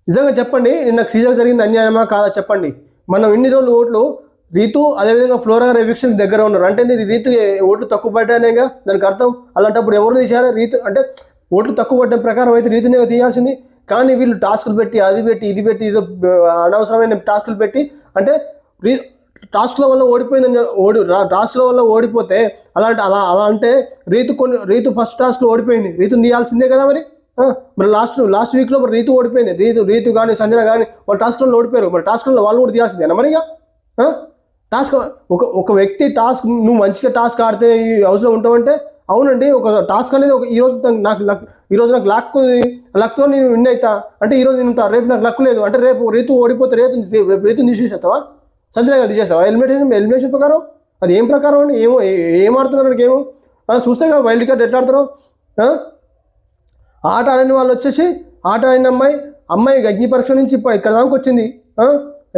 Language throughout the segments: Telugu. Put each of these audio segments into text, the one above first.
నిజంగా చెప్పండి, నిన్న శ్రీజకు జరిగింది అన్యాయమా కాదా చెప్పండి. మనం ఇన్ని రోజులు ఓట్లు రీతు అదేవిధంగా ఫ్లోరా గారు ఎవిక్షన్ దగ్గర ఉన్నారు అంటే రీతు ఓట్లు తక్కువ పడ్డానేగా దానికి అర్థం. అలాంటప్పుడు ఎవరు తీసేయాలి? రీతు అంటే ఓట్లు తక్కువ పడ్డ ప్రకారం అయితే రీతునే తీయాల్సింది. కానీ వీళ్ళు టాస్కులు పెట్టి అది పెట్టి ఇది పెట్టి ఏదో అనవసరమైన టాస్కులు పెట్టి అంటే టాస్క్ల వల్ల ఓడిపోయిందని టాస్క్ల వల్ల ఓడిపోతే అలా అంటే రీతు ఫస్ట్ టాస్క్లో ఓడిపోయింది, రీతుని తీయాల్సిందే కదా మరి. మరి లాస్ట్ వీక్లో మరి రీతు ఓడిపోయింది. రీతు కానీ సంజన కానీ వాళ్ళు టాస్క్లలో ఓడిపోయారు. మరి టాస్క్లలో వాళ్ళు కూడా తీయాల్సిందేనా మరి? టాస్క్ ఒక వ్యక్తి టాస్క్ నువ్వు మంచిగా టాస్క్ ఆడితే ఈ హౌస్లో ఉంటావంటే అవునండి. ఒక టాస్క్ అనేది ఈరోజు నాకు లక్తో నేను విన్ అవుతా అంటే ఈరోజు నేను ఉంటా, రేపు నాకు లక్ లేదు అంటే రేపు రీతు ఓడిపోతే రీతుని తీసేస్తావా? సంజయ్ గారు తీసేస్తావా? ఎలిమినేషన్ ప్రకారం అది ఏం ప్రకారం అండి? ఏం ఆడుతున్నారు గేమ్? చూస్తే కదా వైల్డ్ కార్డ్ ఎట్లా ఆడతారు. ఆట ఆడని వాళ్ళు వచ్చేసి ఆట ఆడిన అమ్మాయి అగ్ని పరీక్ష నుంచి ఇక్కడ దాకా వచ్చింది.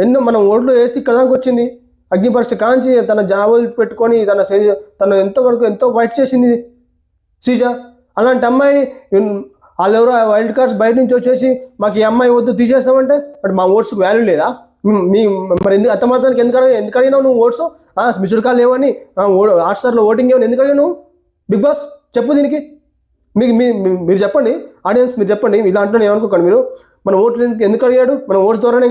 ఎన్నో మనం ఓట్లు వేస్తే ఇక్కడ దాకా వచ్చింది. అగ్ని పరీక్ష కాంచి తన జాబులు పెట్టుకొని తను ఎంతో ఫైట్ చేసింది శ్రీజ. అలాంటి అమ్మాయిని వాళ్ళు ఎవరో వైల్డ్ కార్డ్స్ బయట నుంచి వచ్చేసి మాకు ఈ అమ్మాయి వద్దు తీసేస్తామంటే అంటే మా ఓట్స్కి వాల్యూ లేదా? మరి అత్తమాత్రానికి ఎందుకు అడిగినావు నువ్వు ఓట్స్? మిస్డ్ కాల్ ఏమని హాట్స్టార్లో ఓటింగ్ ఏమని ఎందుకు అడిగినావు? బిగ్ బాస్ చెప్పు దీనికి. మీరు చెప్పండి, ఆడియన్స్ మీరు చెప్పండి. ఇలా అంటున్నాను ఏమనుకోకండి మీరు. మన ఓట్లు ఎందుకు అడిగాడు? మన ఓట్స్ ద్వారానే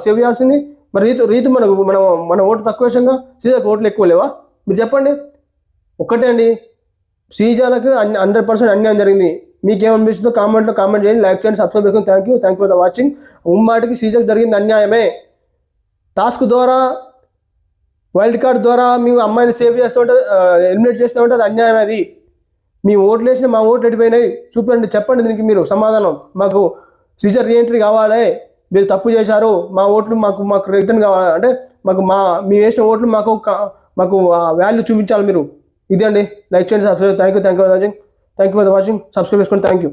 సేవ్ చేయాల్సింది. మరి రీతు మన ఓటు తక్కువ వేషంగా శ్రీజాకి ఓట్లు ఎక్కువ లేవా? మీరు చెప్పండి. ఒక్కటే అండి, శ్రీజాలకు 100% అన్యాయం జరిగింది. మీకేమనిపిస్తుందో కామెంట్లో కామెంట్ చేయండి, లైక్ చేయండి, సబ్స్క్రైబ్ చేసుకుని thank you for the watching. ఉమ్మాటికి శ్రీజాకి జరిగింది అన్యాయమే. టాస్క్ ద్వారా వైల్డ్ కార్డ్ ద్వారా మేము అమ్మాయిని సేవ్ చేస్తూ ఉంటే ఎలిమినేట్ చేస్తూ ఉంటే అది అన్యాయం. అది మీ ఓట్లు వేసిన మా ఓట్లు ఎడిపోయినాయి చూపండి, చెప్పండి దీనికి మీరు సమాధానం. మాకు శ్రీజ రీఎంట్రీ కావాలి, మీరు తప్పు చేశారు, మా ఓట్లు మాకు రిటర్న్ కావాలి అంటే మీ వేసిన ఓట్లు మాకు వాల్యూ చూపించాలి మీరు. ఇదే అండి, లైక్ చేయండి, subscribe. Thank you for watching. Subscribe చేసుకోండి. Thank you.